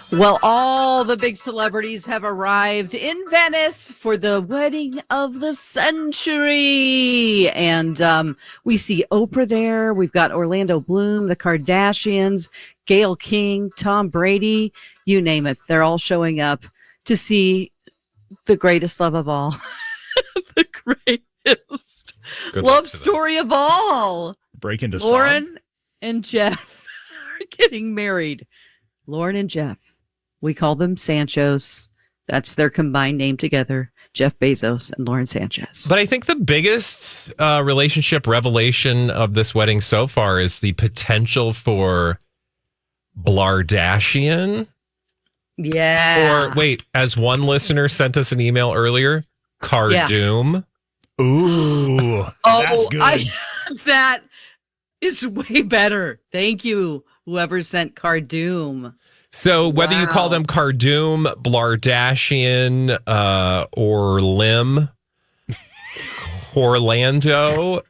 Well, all the big celebrities have arrived in Venice for the wedding of the century. And we see Oprah there. We've got Orlando Bloom, the Kardashians, Gayle King, Tom Brady, you name it. They're all showing up to see the greatest love of all. The greatest love story of all. Break into Lauren and Jeff are getting married. Lauren and Jeff. We call them Sanchos. That's their combined name together. Jeff Bezos and Lauren Sanchez. But I think the biggest relationship revelation of this wedding so far is the potential for Blardashian. Yeah. Or wait, as one listener sent us an email earlier, Cardoom. Yeah. Ooh, that's good. That is way better. Thank you, whoever sent Cardoom. So whether you call them Cardoom, Blardashian, or Lim, Orlando,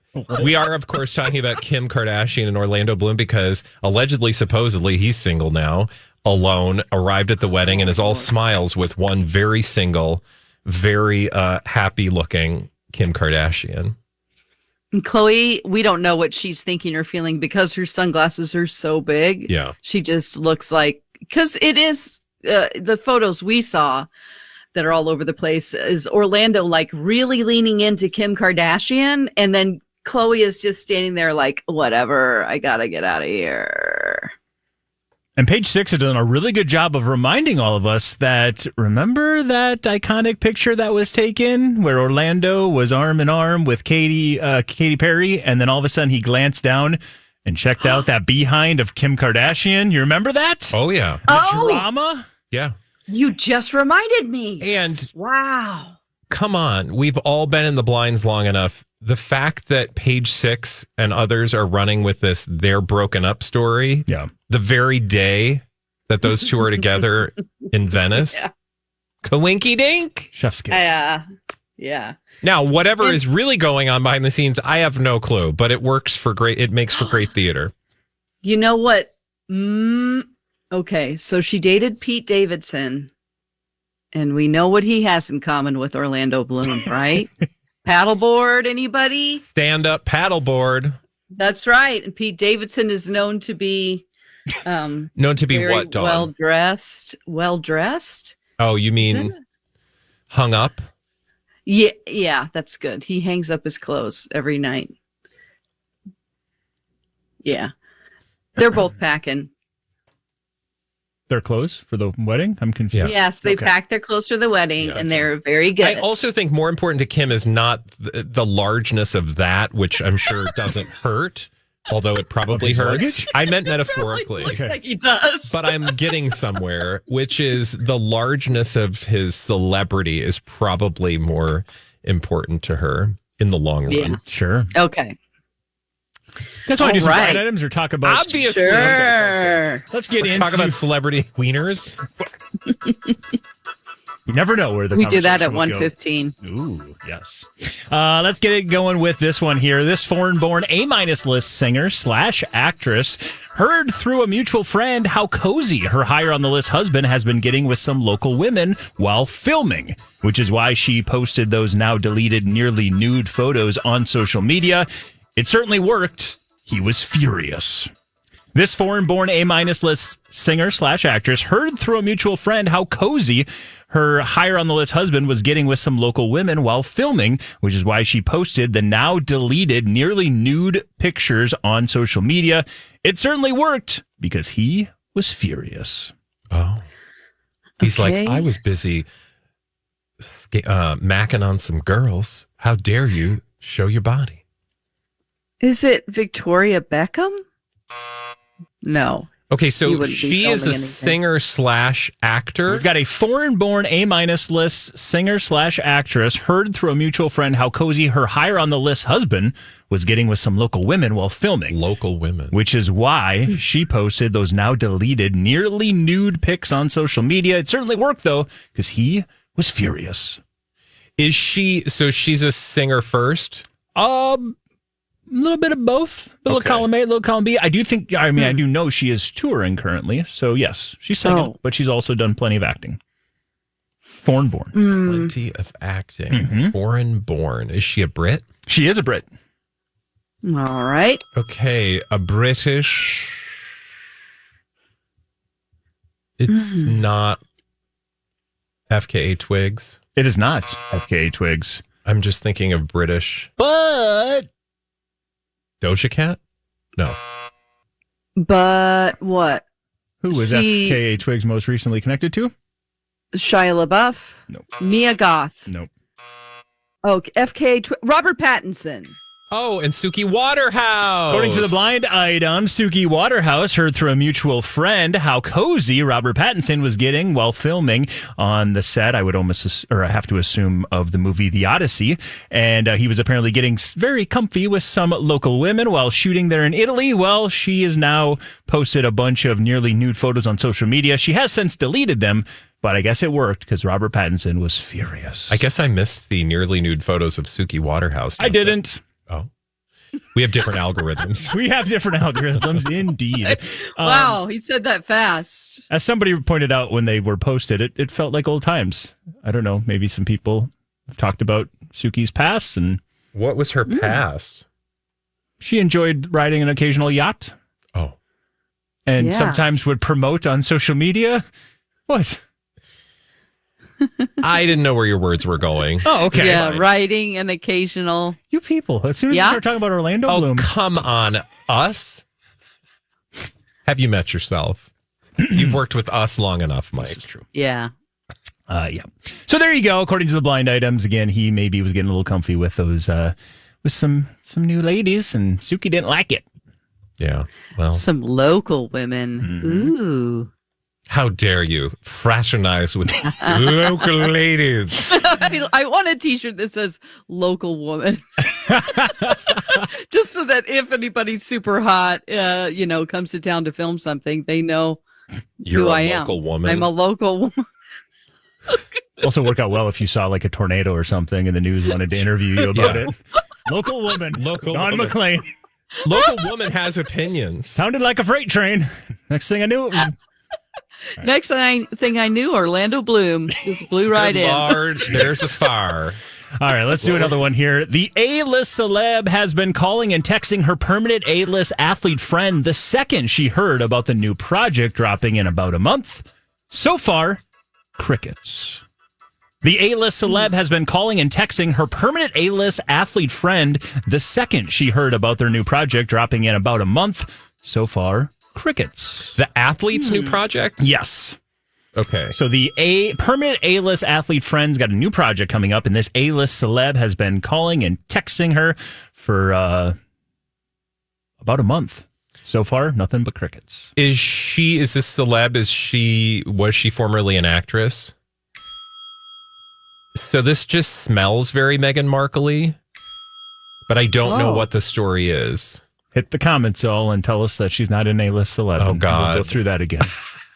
we are, of course, talking about Kim Kardashian and Orlando Bloom because allegedly, supposedly, he's single now, alone, arrived at the wedding and is all smiles with one very single, very happy-looking Kim Kardashian. And Khloe, we don't know what she's thinking or feeling because her sunglasses are so big. Yeah. She just looks like, because it is the photos we saw that are all over the place is Orlando like really leaning into Kim Kardashian. And then Khloe is just standing there like, whatever, I got to get out of here. And Page Six had done a really good job of reminding all of us that, remember that iconic picture that was taken where Orlando was arm in arm with Katy Perry, and then all of a sudden he glanced down and checked out that behind of Kim Kardashian. You remember that? Oh, yeah. The drama? Yeah. You just reminded me. And wow. Come on. We've all been in the blinds long enough. The fact that Page Six and others are running with this they're broken up story, the very day that those two are together in Venice, coinky dink. Chef's kiss. Yeah. Now, whatever is really going on behind the scenes, I have no clue, but it works for great. It makes for great theater. You know what? Okay, so she dated Pete Davidson, and we know what he has in common with Orlando Bloom, right? Paddleboard, anybody? Stand-up paddleboard. That's right. And Pete Davidson is known to be known to be what, Dawn? Well-dressed. Oh, you mean hung up? Yeah, that's good. He hangs up his clothes every night. Yeah. They're both packing. Their clothes for the wedding? I'm confused. Yes, they packed their clothes for the wedding, and they're very good. I also think more important to Kim is not the largeness of that, which I'm sure doesn't hurt, although it probably hurts. Luggage? I meant metaphorically. Looks like he does. But I'm getting somewhere, which is the largeness of his celebrity is probably more important to her in the long run. Yeah. Sure. Okay. That's why I do some blind items or talk about. Obviously. Sure. Let's talk about celebrity wieners. You never know where we do that at 1:15. Ooh, yes. Let's get it going with this one here. This foreign-born A-list singer / actress heard through a mutual friend how cozy her higher-on-the-list husband has been getting with some local women while filming, which is why she posted those now-deleted nearly nude photos on social media. It certainly worked. He was furious. This foreign-born A-list singer / actress heard through a mutual friend how cozy her higher-on-the-list husband was getting with some local women while filming, which is why she posted the now-deleted, nearly nude pictures on social media. It certainly worked because he was furious. Oh. He's like, I was busy macking on some girls. How dare you show your body? Is it Victoria Beckham? No. Okay, so she is a singer / actor. We've got a foreign-born A-list singer / actress heard through a mutual friend how cozy her higher-on-the-list husband was getting with some local women while filming. Local women. Which is why she posted those now-deleted, nearly nude pics on social media. It certainly worked, though, because he was furious. Is she... So she's a singer first? little bit of both. A little Okay. column A, a little column B. I do know she is touring currently. So, yes, she's singing, but she's also done plenty of acting. Foreign born. Plenty of acting. Foreign born. Is she a Brit? She is a Brit. All right. Okay, a British. It's not FKA Twigs. It is not FKA Twigs. I'm just thinking of British. But Doja Cat? No. But what? who was She- FKA Twigs most recently connected to? Shia LaBeouf? Nope. Mia Goth? Nope. Oh, Robert Pattinson. Oh, and Suki Waterhouse. According to the blind item, Suki Waterhouse heard through a mutual friend how cozy Robert Pattinson was getting while filming on the set. I would I have to assume, of the movie The Odyssey. And he was apparently getting very comfy with some local women while shooting there in Italy. Well, she has now posted a bunch of nearly nude photos on social media. She has since deleted them, but I guess it worked because Robert Pattinson was furious. I guess I missed the nearly nude photos of Suki Waterhouse. I didn't. Oh. We have different algorithms. We have different algorithms, indeed. Wow, he said that fast. As somebody pointed out when they were posted, it felt like old times. I don't know. Maybe some people have talked about Suki's past, and What was her past? she enjoyed riding an occasional yacht Oh. and Yeah. sometimes would promote on social media. What? I didn't know where your words were going. Oh, okay. Yeah, fine. writing an occasional. You people. As soon as Yeah? you start talking about Orlando Oh, Bloom. come on. Us? Have you met yourself? You've worked with us long enough, Mike. This is true. Yeah. Yeah. So there you go. According to the blind items, again, he maybe was getting a little comfy with those, with some new ladies, and Suki didn't like it. Yeah. Well, Some local women. Ooh. how dare you fraternize with local ladies? I want a t-shirt that says local woman. Just so that if anybody's super hot, comes to town to film something, they know You're who a I am. local woman. I'm a local woman. Also work out well if you saw like a tornado or something and the news wanted to interview you about Yeah. it. Local woman. Local Don woman. McClain. Local woman has opinions. Sounded like a freight train. Next thing I knew, it was Next thing I knew, Orlando Bloom just blew right Good in. large, there's a far. All right, let's do another one here. The A-list celeb has been calling and texting her permanent A-list athlete friend the second she heard about the new project dropping in about a month. So far, crickets. The A-list celeb has been calling and texting her permanent A-list athlete friend the second she heard about their new project dropping in about a month. So far, crickets. The athlete's new project? Yes. Okay. So the permanent A-list athlete friend's got a new project coming up, and this A-list celeb has been calling and texting her for about a month. So far, nothing but crickets. Is this celeb? Was she formerly an actress? So this just smells very Meghan Markle-y, but I don't know what the story is. Hit the comments all and tell us that she's not an A-list celeb. Oh, and God. We'll go through that again.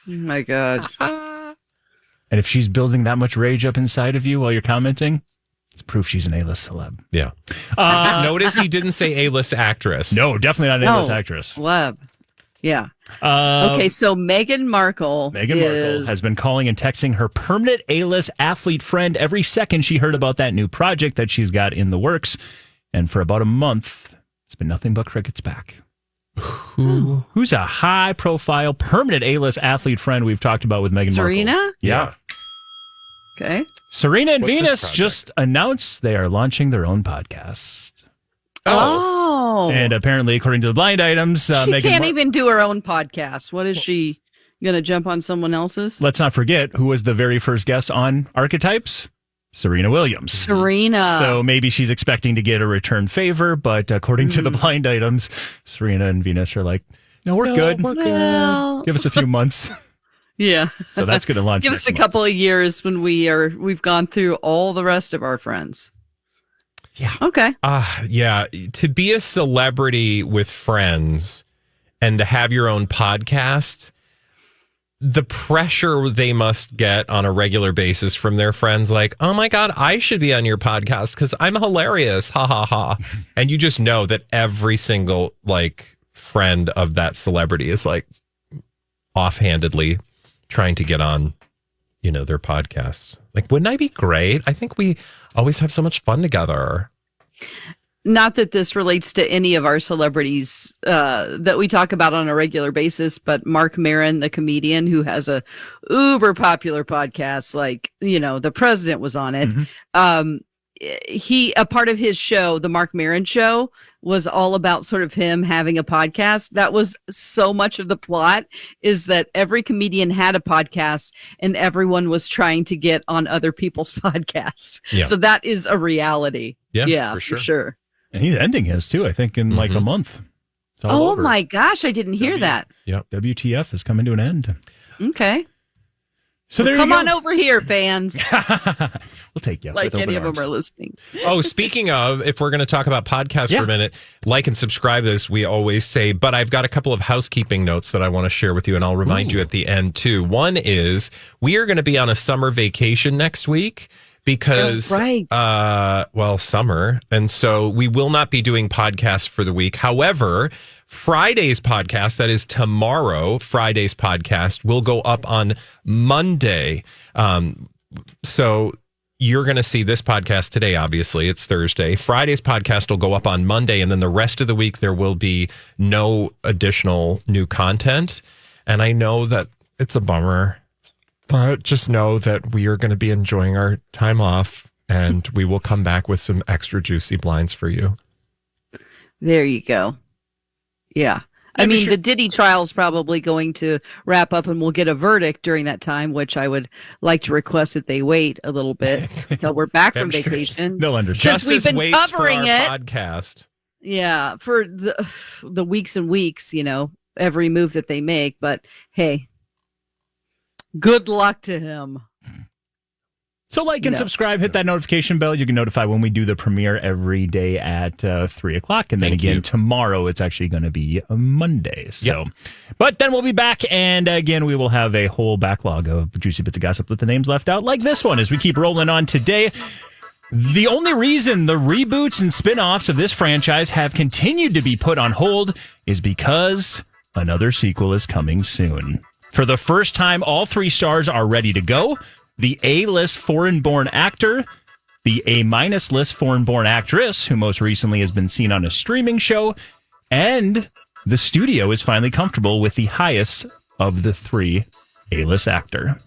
Oh my God. And if she's building that much rage up inside of you while you're commenting, it's proof she's an A-list celeb. Yeah. Notice he didn't say A-list actress. No, definitely not an No. A-list actress. Celeb. Yeah. Okay, so Meghan Markle Has been calling and texting her permanent A-list athlete friend every second she heard about that new project that she's got in the works. And for about a month, it's been nothing but crickets back. Who's a high-profile permanent A-list athlete friend we've talked about with Meghan Serena? Markle? Yeah. Okay. Serena and What's this Venus project? just announced they are launching their own podcast. Oh. And apparently, according to the blind items, she Meghan can't even do her own podcast. What is she going to jump on someone else's? Let's not forget who was the very first guest on Archetypes? Serena Williams. Serena. So maybe she's expecting to get a return favor, but according to the blind items, Serena and Venus are like, no, we're good. Well, Give us a few months. yeah. So that's going to launch. Give next us a month. couple of years when we've gone through all the rest of our friends. Yeah. Okay. Yeah. To be a celebrity with friends and to have your own podcast, the pressure they must get on a regular basis from their friends, like, oh my God, I should be on your podcast because I'm hilarious. Ha ha ha. And you just know that every single like friend of that celebrity is like offhandedly trying to get on, their podcast. Like, wouldn't I be great? I think we always have so much fun together. Not that this relates to any of our celebrities that we talk about on a regular basis, but Mark Maron, the comedian who has a uber popular podcast, like, the president was on it. Mm-hmm. A part of his show, the Mark Maron Show, was all about sort of him having a podcast. That was so much of the plot, is that every comedian had a podcast and everyone was trying to get on other people's podcasts. Yeah. So that is a reality. Yeah, for sure. And he's ending his too, I think, in like a month. Oh my gosh, I didn't hear that. Yep. WTF is coming to an end. Okay. So there come on over here, fans. We'll take you. Like any of them are listening. Oh, speaking of, if we're going to talk about podcasts for a minute, like and subscribe, as we always say. But I've got a couple of housekeeping notes that I want to share with you, and I'll remind you at the end too. One is we are going to be on a summer vacation next week. Because, summer. And so we will not be doing podcasts for the week. However, Friday's podcast, that is tomorrow, Friday's podcast will go up on Monday. So you're going to see this podcast today, obviously. It's Thursday. Friday's podcast will go up on Monday. And then the rest of the week, there will be no additional new content. And I know that it's a bummer. But just know that we are going to be enjoying our time off, and we will come back with some extra juicy blinds for you. There you go. Yeah. I mean, the Diddy trial is probably going to wrap up, and we'll get a verdict during that time, which I would like to request that they wait a little bit until we're back from vacation. They'll understand. Justice waits for our podcast. Yeah, for the weeks and weeks, every move that they make. But hey, good luck to him. So like and subscribe, hit that notification bell. You can notify when we do the premiere every day at 3:00. And then tomorrow it's actually going to be a Monday. So, But then we'll be back. And again, we will have a whole backlog of juicy bits of gossip with the names left out, like this one, as we keep rolling on today. The only reason the reboots and spinoffs of this franchise have continued to be put on hold is because another sequel is coming soon. For the first time, all 3 stars are ready to go. The A-list foreign-born actor, the A- list foreign-born actress, who most recently has been seen on a streaming show, and the studio is finally comfortable with the highest of the 3 A-list actor.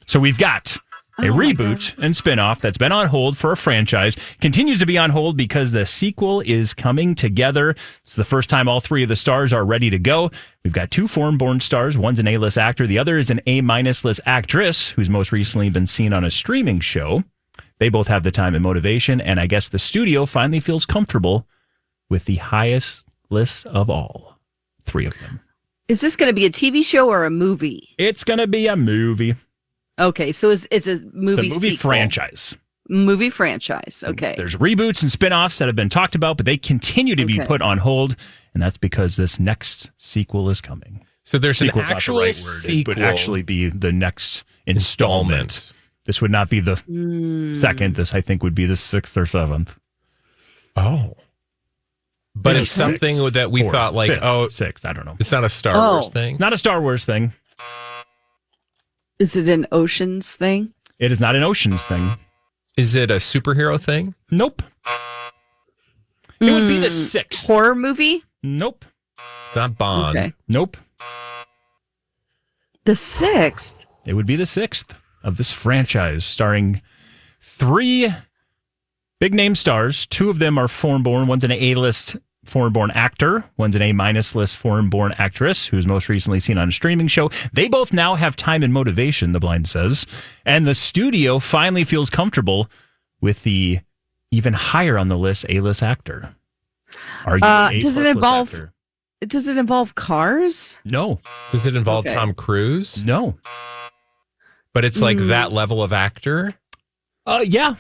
So we've got a reboot and spinoff that's been on hold for a franchise, continues to be on hold because the sequel is coming together. It's the first time all 3 of the stars are ready to go. We've got 2 foreign-born stars. One's an A-list actor. The other is an A- list actress who's most recently been seen on a streaming show. They both have the time and motivation, and I guess the studio finally feels comfortable with the highest list of all 3 of them. Is this going to be a TV show or a movie? It's going to be a movie. Okay, so it's a movie franchise. Movie franchise, okay. There's reboots and spinoffs that have been talked about, but they continue to be put on hold, and that's because this next sequel is coming. So there's an actual not the right word. It would actually be the next installment. This would not be the second. This, I think, would be the 6th or 7th. Oh. But it's something that we thought like, 6th, I don't know. It's not a Star Wars thing? Not a Star Wars thing. Is it an Oceans thing? It is not an Oceans thing. Is it a superhero thing? Nope. It would be the 6th. Horror movie? Nope. It's not Bond. Okay. Nope. The 6th? It would be the 6th of this franchise, starring 3 big-name stars. 2 of them are foreign-born. One's an A-list foreign-born actor. One's an A- list foreign-born actress, who's most recently seen on a streaming show. They both now have time and motivation, the blind says. And the studio finally feels comfortable with the even higher on the list A-list actor. Does it involve cars? No. Does it involve Tom Cruise? No. But it's like that level of actor? Yeah.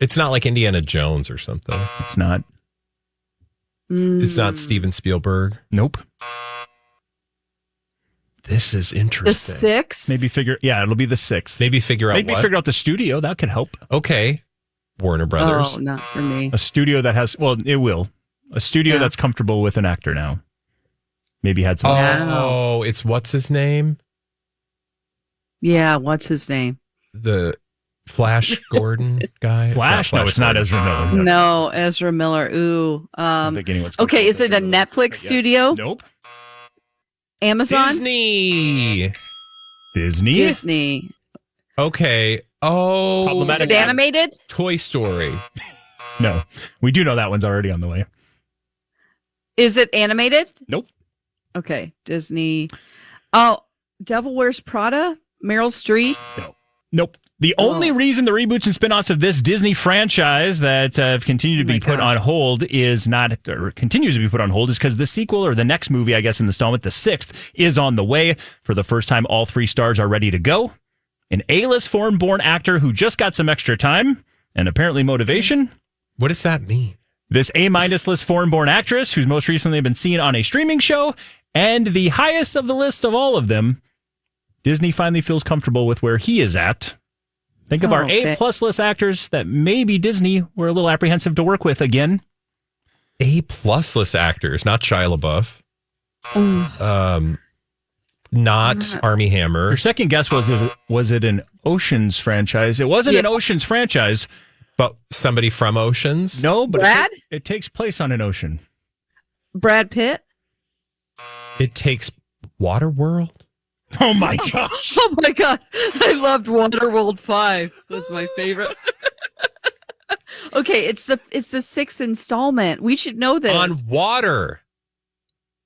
It's not like Indiana Jones or something. It's not. It's not Steven Spielberg. Nope. This is The interesting. 6th? It'll be the 6th. Maybe figure out Maybe what? figure out the studio. That could help. Okay. Warner Brothers. Oh, not for me. A studio that has, it will. A studio that's comfortable with an actor now. Maybe had some. Oh, it's what's his name? Yeah, what's his name? The Flash Gordon guy. Flash? No, it's not Gordon. Ezra Miller. No, Ezra Miller. Ooh. I'm thinking what's Okay, is it a Netflix studio? Nope. Amazon? Disney. Disney. Okay. Oh, Is Problematic. it animated? Toy Story. No, we do know that one's already on the way. Is it animated? Nope. Okay, Disney. Oh, Devil Wears Prada? Meryl Streep? Nope. The only reason the reboots and spinoffs of this Disney franchise that have continued to be put on hold continues to be put on hold is because the sequel or the next movie, I guess, in the installment, the 6th, is on the way. For the first time, all 3 stars are ready to go. An A-list foreign-born actor who just got some extra time and apparently motivation. What does that mean? This A-list foreign-born actress who's most recently been seen on a streaming show, and the highest of the list of all of them, Disney finally feels comfortable with where he is at. Think of our A-plus list actors that maybe Disney were a little apprehensive to work with again. A-plus list actors, not Shia LaBeouf. Not Armie Hammer. Your second guess was it an Oceans franchise? It wasn't an Oceans franchise. But somebody from Oceans? No, but Brad? it takes place on an ocean. Brad Pitt? It takes Waterworld? Oh my gosh. Oh my God. I loved Waterworld 5. That's my favorite. Okay, it's the 6th installment. We should know this. On water.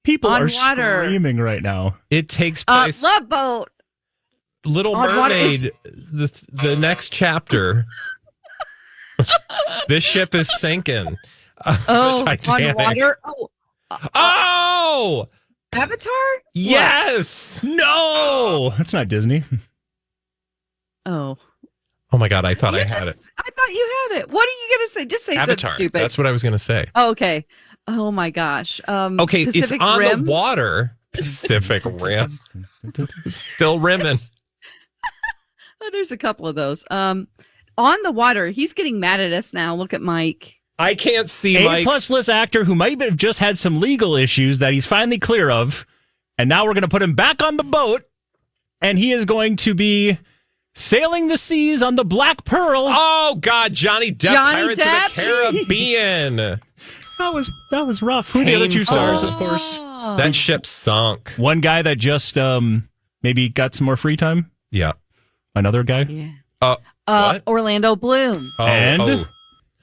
People On are water. screaming right now. It takes place. Love Boat. Little on water Mermaid, the next chapter. This ship is sinking. Oh, the Titanic. on water. Oh! Avatar? Yes! No! That's not Disney. Oh. Oh my God, I thought I had it. I thought you had it. What are you going to say? Just say Avatar. something stupid. That's what I was going to say. Oh, okay. Oh my gosh. Okay, Pacific it's on Rim? the water. Pacific Rim. Still rimming. Oh, there's a couple of those. On the water. He's getting mad at us now. Look at Mike. I can't see Mike. A-plus list actor who might have just had some legal issues that he's finally clear of. And now we're going to put him back on the boat. And he is going to be sailing the seas on the Black Pearl. Oh, God, Johnny Depp, Pirates Depp? of the Caribbean. That was rough. Who are the other 2 stars, of course? That ship sunk. One guy that just maybe got some more free time. Yeah. Another guy. Yeah. What? Orlando Bloom. And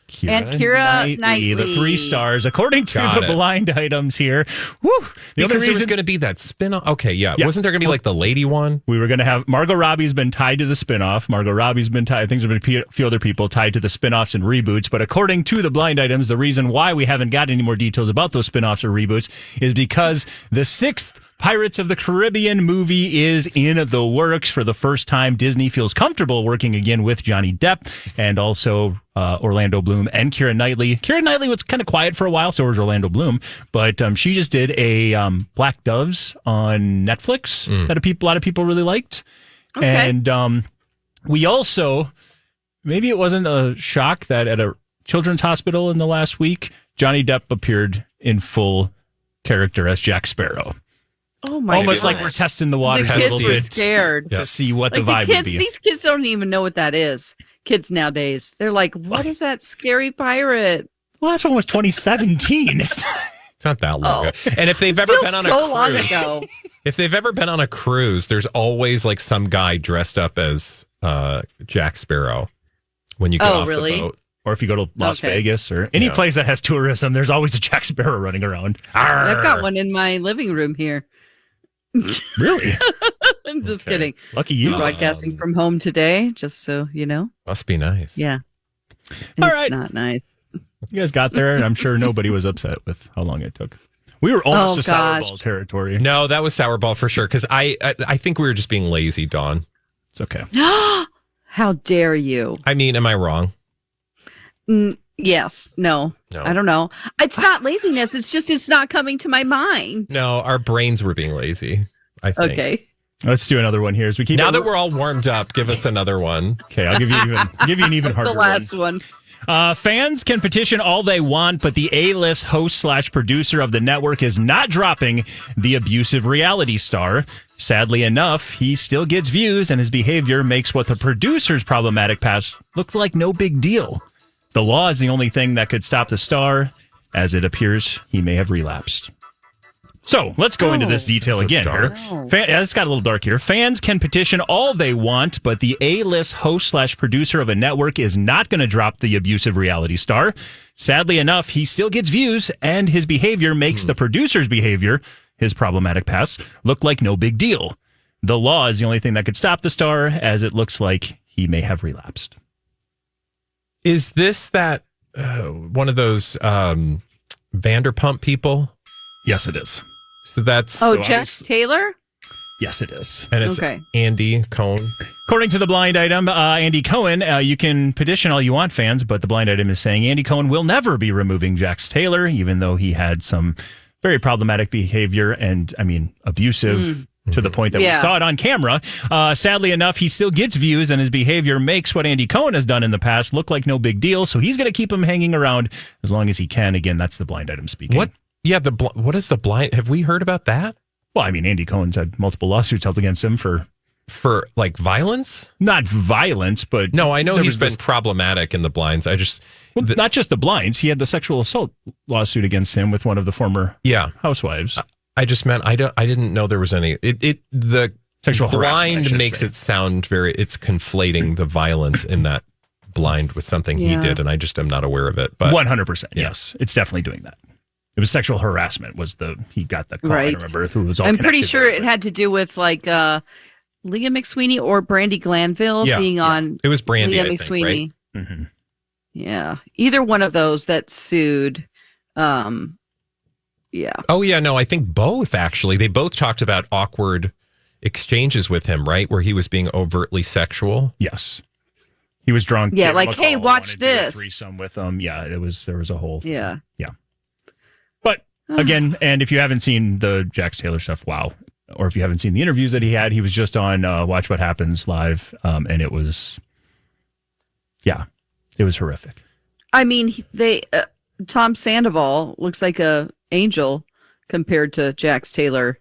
Keira Knightley. the 3 stars, according to Got the it. blind items here. Woo! The Because only there was reason going to be that spin-off. Okay, yeah. Yeah. Wasn't there going to be like the lady one? we were going to have Margot Robbie's been tied to the spinoff. Margot Robbie's been tied. I think there's been a few other people tied to the spinoffs and reboots. But according to the blind items, the reason why we haven't got any more details about those spinoffs or reboots is because the 6th Pirates of the Caribbean movie is in the works. For the first time, Disney feels comfortable working again with Johnny Depp and also Orlando Bloom and Keira Knightley. Keira Knightley was kind of quiet for a while, so was Orlando Bloom. But she just did a Black Doves on Netflix that a lot of people really liked. Okay. And we also, maybe it wasn't a shock that at a children's hospital in the last week, Johnny Depp appeared in full character as Jack Sparrow. Oh my Almost God. like we're testing the waters The a kids little were bit scared. to see what Like the vibe the would kids, be. these kids don't even know what that is. Kids nowadays, they're like, "What is that scary pirate?" Last one was 2017. It's not that long ago. And if they've ever Feels been on so a long cruise, ago. if they've ever been on a cruise, there's always like some guy dressed up as Jack Sparrow when you get off really? the boat. Or if you go to Las Okay. Vegas or any place that has tourism, there's always a Jack Sparrow running around. I've got one in my living room here. Really? I'm just Okay. kidding. Lucky you. Broadcasting from home today, just so you know. Must be nice. Yeah. All It's right. not nice. You guys got there, and I'm sure nobody was upset with how long it took. We were almost Oh, to sour gosh. ball territory. No, that was Sourball for sure. Because I think we were just being lazy, Dawn. It's okay. How dare you? I mean, am I wrong? Yes. No. No. I don't know. It's not laziness. It's just it's not coming to my mind. No, our brains were being lazy. I think. Okay. Let's do another one here as we keep. Now that we're all warmed up, give us another one. Okay, I'll give you an even harder The last one. Fans can petition all they want, but the A-list host/producer of the network is not dropping the abusive reality star. Sadly enough, he still gets views, and his behavior makes what the producer's problematic past look like no big deal. The law is the only thing that could stop the star, as it appears he may have relapsed. So let's go into this detail again here. It's got a little dark here. Fans can petition all they want, but the A-list host/producer of a network is not going to drop the abusive reality star. Sadly enough, he still gets views, and his behavior makes the producer's behavior, his problematic past, look like no big deal. The law is the only thing that could stop the star, as it looks like he may have relapsed. Is this that one of those Vanderpump people? Yes, it is. So that's Jax Taylor? Yes, it is. And it's Okay. Andy Cohen. According to the blind item, Andy Cohen, you can petition all you want, fans, but the blind item is saying Andy Cohen will never be removing Jax Taylor, even though he had some very problematic behavior and, abusive to the point that we saw it on camera. Sadly enough, he still gets views, and his behavior makes what Andy Cohen has done in the past look like no big deal. So he's going to keep him hanging around as long as he can. Again, that's the blind item speaking. What? Yeah, what is the blind? Have we heard about that? Well, Andy Cohen's had multiple lawsuits held against him for like violence? Not violence, but no, I know he's been problematic in the blinds. Not just the blinds. He had the sexual assault lawsuit against him with one of the former housewives. I just meant I didn't know there was any. The sexual blind makes it sound it's conflating the violence in that blind with something he did, and I just am not aware of it. But 100%, yes, it's definitely doing that. It was sexual harassment. He got the call. Right. I don't remember who was all. I'm pretty connected sure there, it had to do with like Leah McSweeney or Brandy Glanville being on. It was Brandy. Leah I think, McSweeney. Right? Mm-hmm. Yeah, either one of those that sued. Yeah. Oh yeah, no, I think both actually. They both talked about awkward exchanges with him, right, where he was being overtly sexual. Yes. He was drunk. Yeah, like, hey, watch this. Threesome with him. Yeah, there was a whole thing. Yeah. But again, and if you haven't seen the Jax Taylor stuff, wow. Or if you haven't seen the interviews that he was just on Watch What Happens Live, and it was, it was horrific. Tom Sandoval looks like a angel compared to Jax Taylor.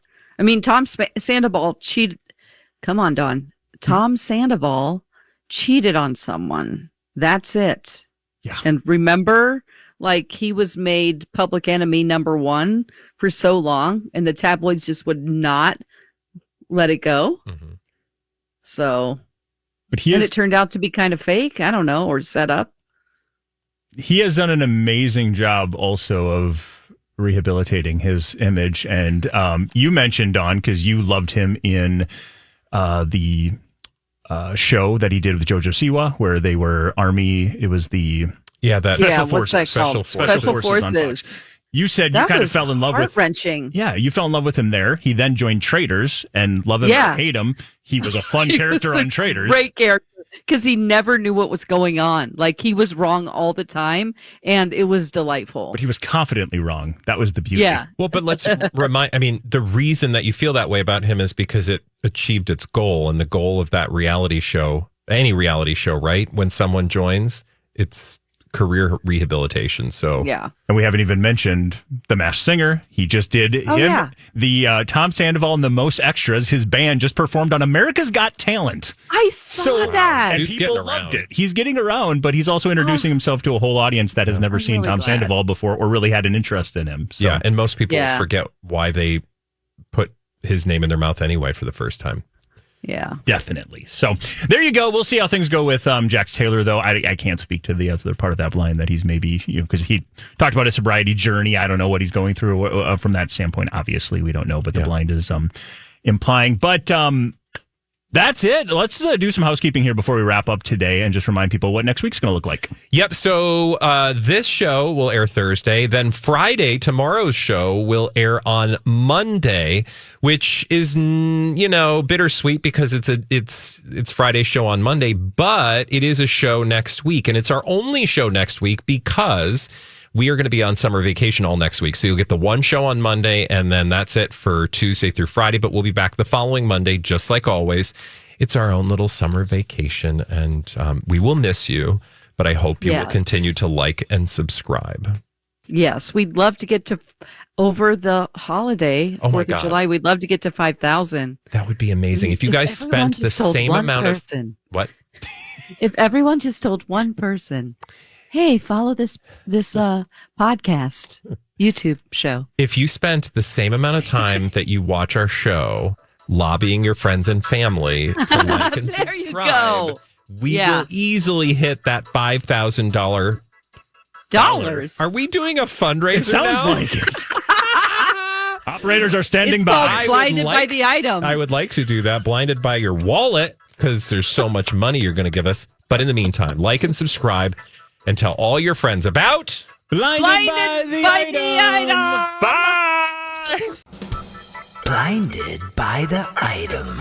Tom Sandoval cheated. Come on, Don. Tom Sandoval cheated on someone. That's it. Yeah. And remember, he was made public enemy #1 for so long, and the tabloids just would not let it go. Mm-hmm. So, but it turned out to be kind of fake. I don't know, or set up. He has done an amazing job also of rehabilitating his image. And you mentioned, Don, because you loved him in the show that he did with JoJo Siwa, where they were Army. It was the Special Forces. Special Forces on Fox. You said you kind of fell in love with heart-wrenching. Yeah, you fell in love with him there. He then joined Traitors, and love him or hate him, he was a fun character on Traitors. Great character, because he never knew what was going on. He was wrong all the time, and it was delightful. But he was confidently wrong. That was the beauty. Yeah. Well, but let's remind. The reason that you feel that way about him is because it achieved its goal, and the goal of that reality show, any reality show, right? When someone joins, it's career rehabilitation. So yeah. And we haven't even mentioned the Masked Singer. He just did the Tom Sandoval and the Most Extras. His band just performed on America's Got Talent. I saw that. And people loved it. He's getting around, but he's also introducing himself to a whole audience that has never seen Tom Sandoval before or really had an interest in him. So. Yeah, and most people forget why they put his name in their mouth anyway for the first time. Yeah, definitely. So there you go. We'll see how things go with Jax Taylor, though. I can't speak to the other part of that blind that he's maybe, because he talked about his sobriety journey. I don't know what he's going through from that standpoint. Obviously, we don't know, but the blind is implying. But that's it. Let's do some housekeeping here before we wrap up today and just remind people what next week's going to look like. Yep. So this show will air Thursday. Then Friday, tomorrow's show will air on Monday, which is, bittersweet because it's Friday's show on Monday, but it is a show next week. And it's our only show next week because we are going to be on summer vacation all next week. So you'll get the one show on Monday, and then that's it for Tuesday through Friday. But we'll be back the following Monday, just like always. It's our own little summer vacation, and we will miss you. But I hope you will continue to like and subscribe. Yes, we'd love to get to over the holiday, 4th of July. We'd love to get to 5,000. That would be amazing. If you guys spent the same amount of what? If everyone just told one person, hey, follow this podcast, YouTube show. If you spent the same amount of time that you watch our show lobbying your friends and family to like and subscribe, we will easily hit that $5,000. Are we doing a fundraiser? It sounds now? like it. Operators are standing it's by. Blinded by the item. I would like to do that. Blinded by your wallet, because there's so much money you're going to give us. But in the meantime, like and subscribe and tell all your friends about Blinded by the item. Bye. Blinded by the item.